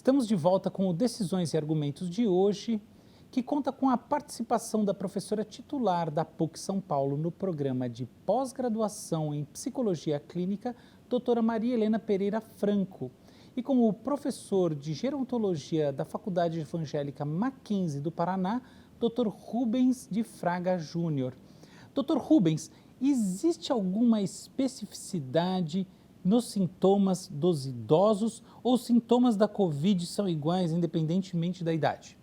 Estamos de volta com o Decisões e Argumentos de hoje, que conta com a participação da professora titular da PUC São Paulo no programa de pós-graduação em Psicologia Clínica, doutora Maria Helena Pereira Franco, e com o professor de Gerontologia da Faculdade Evangélica Mackenzie do Paraná, doutor Rubens de Fraga Júnior. Doutor Rubens, existe alguma especificidade nos sintomas dos idosos ou os sintomas da Covid são iguais independentemente da idade?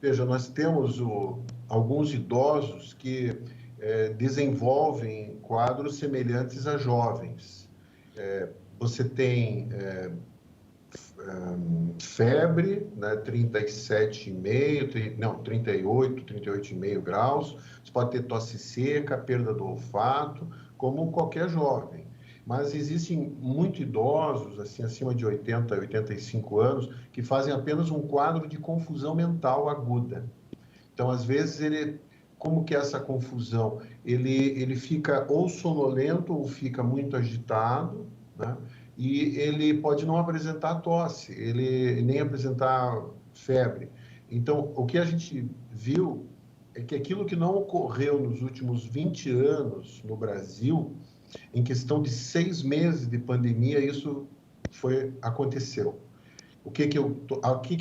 Veja, nós temos alguns idosos que desenvolvem quadros semelhantes a jovens. Você tem febre, né, 38,5 graus. Você pode ter tosse seca, perda do olfato, como qualquer jovem. Mas existem muitos idosos, assim, acima de 80, 85 anos, que fazem apenas um quadro de confusão mental aguda. Então, às vezes, como que é essa confusão? Ele fica ou sonolento ou fica muito agitado, né? E ele pode não apresentar tosse, ele nem apresentar febre. Então, o que a gente viu é que aquilo que não ocorreu nos últimos 20 anos no Brasil, em questão de 6 meses de pandemia, isso aconteceu. A que eu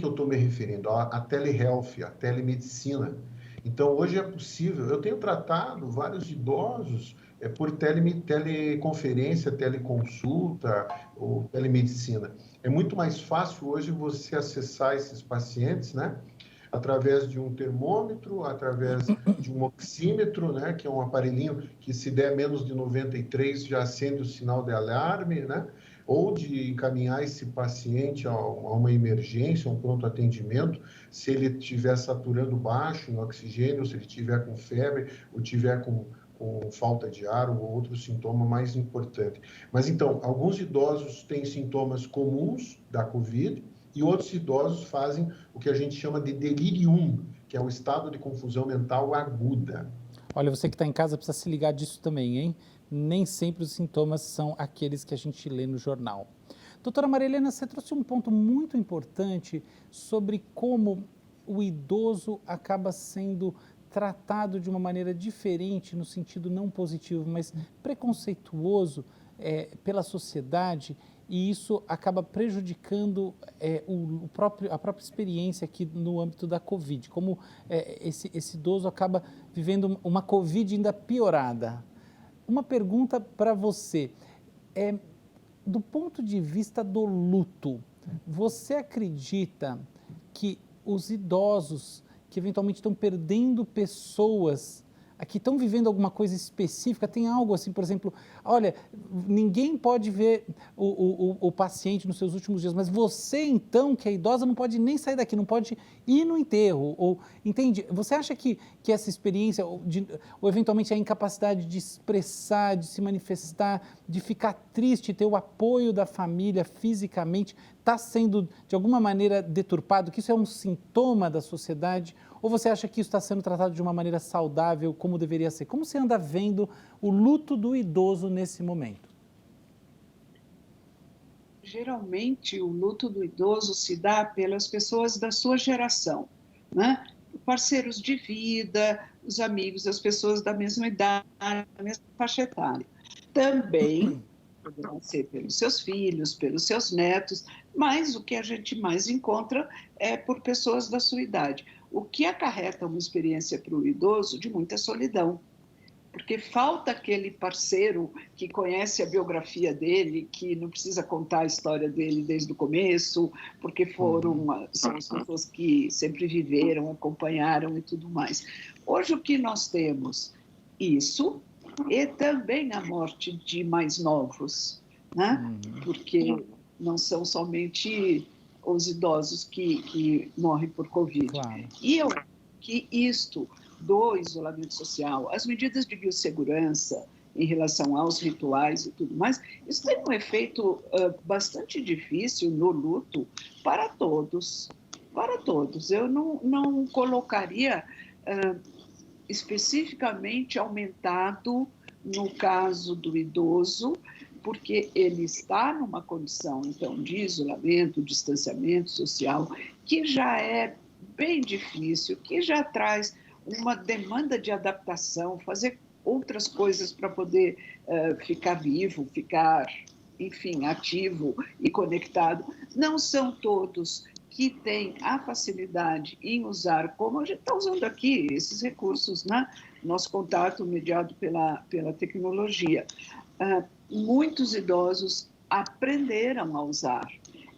estou me referindo? A telehealth, a telemedicina. Então, hoje é possível, eu tenho tratado vários idosos por teleconferência, teleconsulta ou telemedicina. É muito mais fácil hoje você acessar esses pacientes, né? Através de um termômetro, através de um oxímetro, né, que é um aparelhinho que, se der menos de 93, já acende o sinal de alarme, né, ou de encaminhar esse paciente a uma emergência, um pronto atendimento, se ele estiver saturando baixo no oxigênio, se ele estiver com febre, ou estiver com falta de ar ou outro sintoma mais importante. Mas, então, alguns idosos têm sintomas comuns da Covid, e outros idosos fazem o que a gente chama de delirium, que é o estado de confusão mental aguda. Olha, você que está em casa precisa se ligar disso também, hein? Nem sempre os sintomas são aqueles que a gente lê no jornal. Doutora Maria Helena, você trouxe um ponto muito importante sobre como o idoso acaba sendo tratado de uma maneira diferente, no sentido não positivo, mas preconceituoso pela sociedade, e isso acaba prejudicando a própria experiência aqui no âmbito da Covid, como esse idoso acaba vivendo uma Covid ainda piorada. Uma pergunta para você, do ponto de vista do luto, você acredita que os idosos que eventualmente estão perdendo pessoas, que estão vivendo alguma coisa específica, tem algo assim, por exemplo, olha, ninguém pode ver o paciente nos seus últimos dias, mas você então, que é idosa, não pode nem sair daqui, não pode ir no enterro, entende? Você acha que essa experiência, ou eventualmente a incapacidade de expressar, de se manifestar, de ficar triste, ter o apoio da família fisicamente, está sendo de alguma maneira deturpado, que isso é um sintoma da sociedade? Ou você acha que isso está sendo tratado de uma maneira saudável, como deveria ser? Como você anda vendo o luto do idoso nesse momento? Geralmente, o luto do idoso se dá pelas pessoas da sua geração, né? Parceiros de vida, os amigos, as pessoas da mesma idade, da mesma faixa etária. Também poderão ser pelos seus filhos, pelos seus netos, mas o que a gente mais encontra é por pessoas da sua idade. O que acarreta uma experiência para o idoso de muita solidão, porque falta aquele parceiro que conhece a biografia dele, que não precisa contar a história dele desde o começo, porque são as pessoas que sempre viveram, acompanharam e tudo mais. Hoje o que nós temos? Isso, e também a morte de mais novos, né? Porque não são somente os idosos que morrem por Covid. Claro. E eu que isto do isolamento social, as medidas de biossegurança em relação aos rituais e tudo mais, isso tem um efeito bastante difícil no luto para todos. Para todos. Eu não colocaria especificamente aumentado no caso do idoso, porque ele está numa condição, então, de isolamento, distanciamento social, que já é bem difícil, que já traz uma demanda de adaptação, fazer outras coisas para poder ficar vivo, ficar, enfim, ativo e conectado. Não são todos que têm a facilidade em usar, como a gente está usando aqui, esses recursos, né? Nosso contato mediado pela tecnologia. Muitos idosos aprenderam a usar.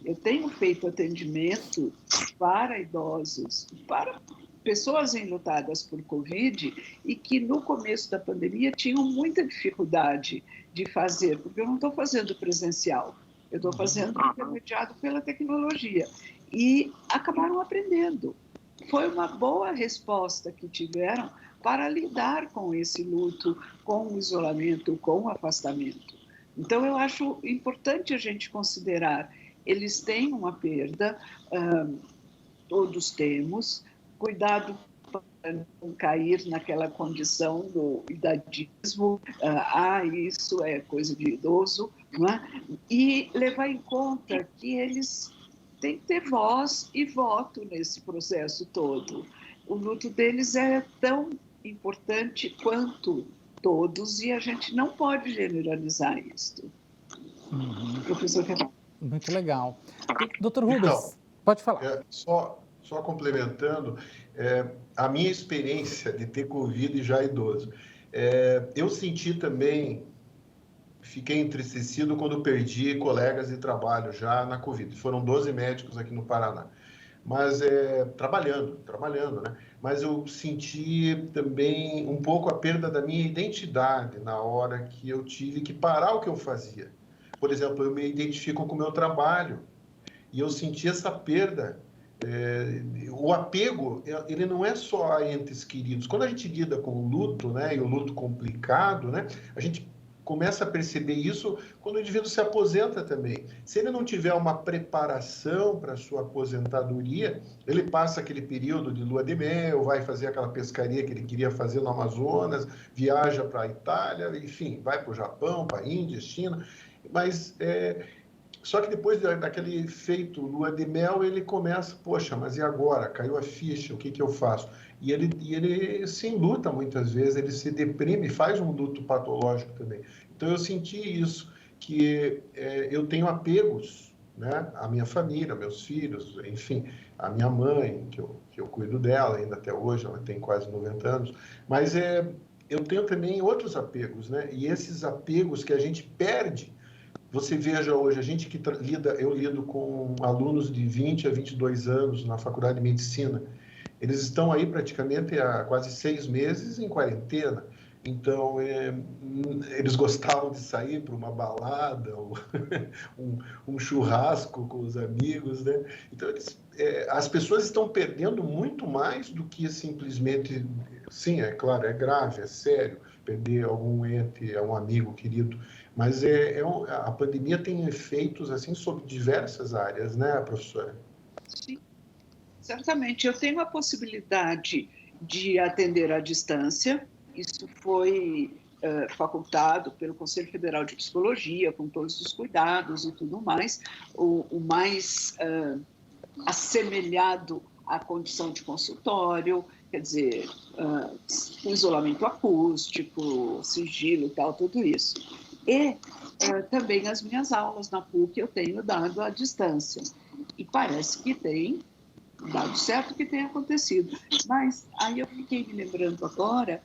Eu tenho feito atendimento para idosos, para pessoas enlutadas por Covid e que no começo da pandemia tinham muita dificuldade de fazer, porque eu não estou fazendo presencial, eu estou fazendo intermediado pela tecnologia. E acabaram aprendendo. Foi uma boa resposta que tiveram para lidar com esse luto, com o isolamento, com o afastamento. Então, eu acho importante a gente considerar, eles têm uma perda, todos temos, cuidado para não cair naquela condição do idadismo, isso é coisa de idoso, não é? E levar em conta que eles têm que ter voz e voto nesse processo todo. O luto deles é tão importante quanto todos e a gente não pode generalizar isso. Professor Renato. Muito legal. Doutor Rubens, pode falar. Só complementando, a minha experiência de ter Covid já idoso, eu senti também, fiquei entristecido quando perdi colegas de trabalho já na Covid. Foram 12 médicos aqui no Paraná. Mas trabalhando, né? Mas eu senti também um pouco a perda da minha identidade na hora que eu tive que parar o que eu fazia. Por exemplo, eu me identifico com o meu trabalho e eu senti essa perda. O apego, ele não é só a entes queridos. Quando a gente lida com o luto, né, e o luto complicado, né, a gente começa a perceber isso quando o indivíduo se aposenta também. Se ele não tiver uma preparação para a sua aposentadoria, ele passa aquele período de lua de mel, vai fazer aquela pescaria que ele queria fazer no Amazonas, viaja para a Itália, enfim, vai para o Japão, para a Índia, China, mas só que depois daquele feito lua de mel, ele começa, poxa, mas e agora? Caiu a ficha, o que eu faço? E ele se enluta muitas vezes, ele se deprime, faz um luto patológico também. Então, eu senti isso, que eu tenho apegos, né? À minha família, meus filhos, enfim, a minha mãe, que eu cuido dela ainda até hoje, ela tem quase 90 anos, mas eu tenho também outros apegos, né? E esses apegos que a gente perde. Você veja hoje, a gente que eu lido com alunos de 20 a 22 anos na Faculdade de Medicina, eles estão aí praticamente há quase 6 meses em quarentena. Então, eles gostavam de sair para uma balada, ou um churrasco com os amigos, né? Então, as pessoas estão perdendo muito mais do que simplesmente... Sim, é claro, é grave, é sério, perder algum ente, um amigo querido, mas a pandemia tem efeitos assim sobre diversas áreas, né, professora? Sim, certamente. Eu tenho a possibilidade de atender à distância. Isso foi facultado pelo Conselho Federal de Psicologia, com todos os cuidados e tudo mais, o mais assemelhado à condição de consultório, quer dizer, o isolamento acústico, sigilo e tal, tudo isso. E também as minhas aulas na PUC eu tenho dado à distância. E parece que tem dado certo que tem acontecido. Mas aí eu fiquei me lembrando agora,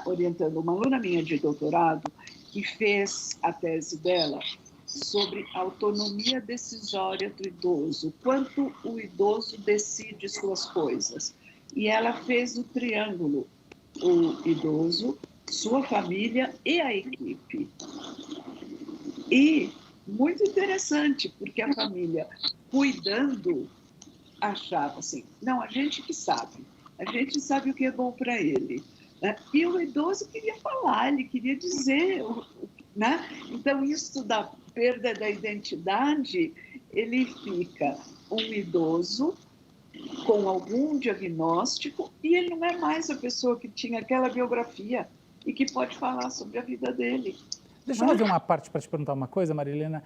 orientando uma aluna minha de doutorado, que fez a tese dela sobre a autonomia decisória do idoso, quanto o idoso decide suas coisas. E ela fez o triângulo, o idoso, sua família e a equipe. E muito interessante, porque a família, cuidando, achava assim, não, a gente que sabe, a gente sabe o que é bom para ele. Né? E o idoso queria falar, ele queria dizer, né? Então, isso da perda da identidade, ele fica um idoso com algum diagnóstico e ele não é mais a pessoa que tinha aquela biografia e que pode falar sobre a vida dele. Deixa eu fazer uma parte para te perguntar uma coisa, Marilena.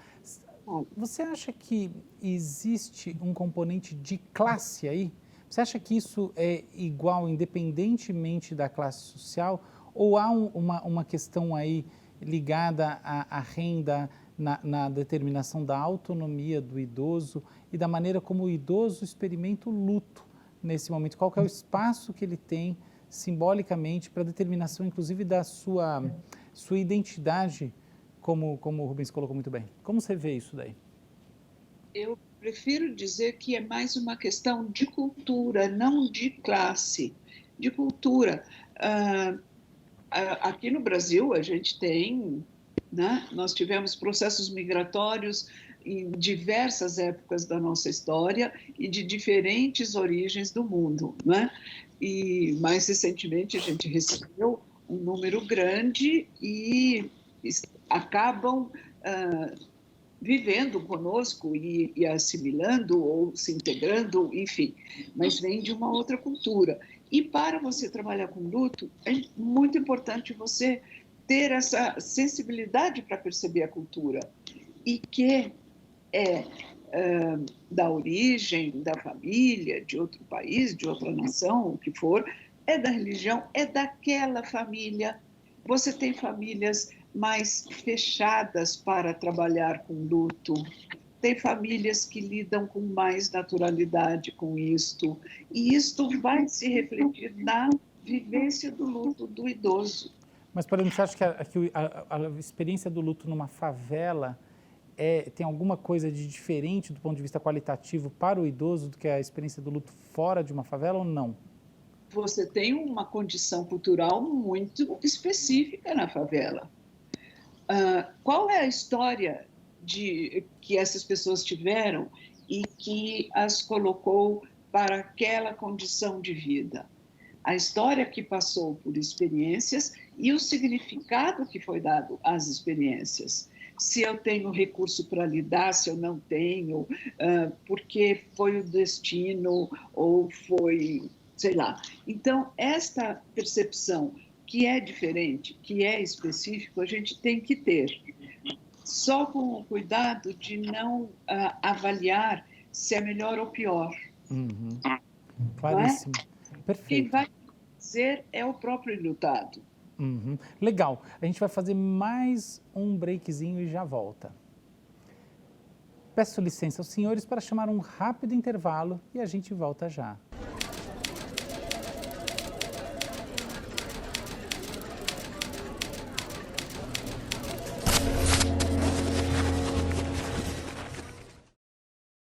Você acha que existe um componente de classe aí? Você acha que isso é igual independentemente da classe social? Ou há uma questão aí ligada à renda na determinação da autonomia do idoso e da maneira como o idoso experimenta o luto nesse momento? Qual que é o espaço que ele tem simbolicamente para a determinação, inclusive, da sua identidade, como o Rubens colocou muito bem? Como você vê isso daí? Eu prefiro dizer que é mais uma questão de cultura, não de classe, de cultura. Aqui no Brasil, a gente tem, né, nós tivemos processos migratórios em diversas épocas da nossa história e de diferentes origens do mundo, né? E mais recentemente a gente recebeu um número grande e acabam vivendo conosco e assimilando ou se integrando, enfim, mas vem de uma outra cultura. E para você trabalhar com luto, é muito importante você ter essa sensibilidade para perceber a cultura e que é da origem, da família, de outro país, de outra nação, o que for, é da religião, é daquela família. Você tem famílias mais fechadas para trabalhar com luto, tem famílias que lidam com mais naturalidade com isto, e isto vai se refletir na vivência do luto do idoso. Mas, por exemplo, você acha que a experiência do luto numa favela tem alguma coisa de diferente do ponto de vista qualitativo para o idoso do que a experiência do luto fora de uma favela ou não? Você tem uma condição cultural muito específica na favela. Qual é a história que essas pessoas tiveram e que as colocou para aquela condição de vida? A história que passou por experiências e o significado que foi dado às experiências. Se eu tenho recurso para lidar, se eu não tenho, porque foi o destino ou foi, sei lá. Então, esta percepção que é diferente, que é específico, a gente tem que ter. Só com o cuidado de não avaliar se é melhor ou pior. Uhum. Claríssimo. Perfeito. Quem vai dizer é o próprio enlutado. Uhum. Legal. A gente vai fazer mais um breakzinho e já volta. Peço licença aos senhores para chamar um rápido intervalo e a gente volta já.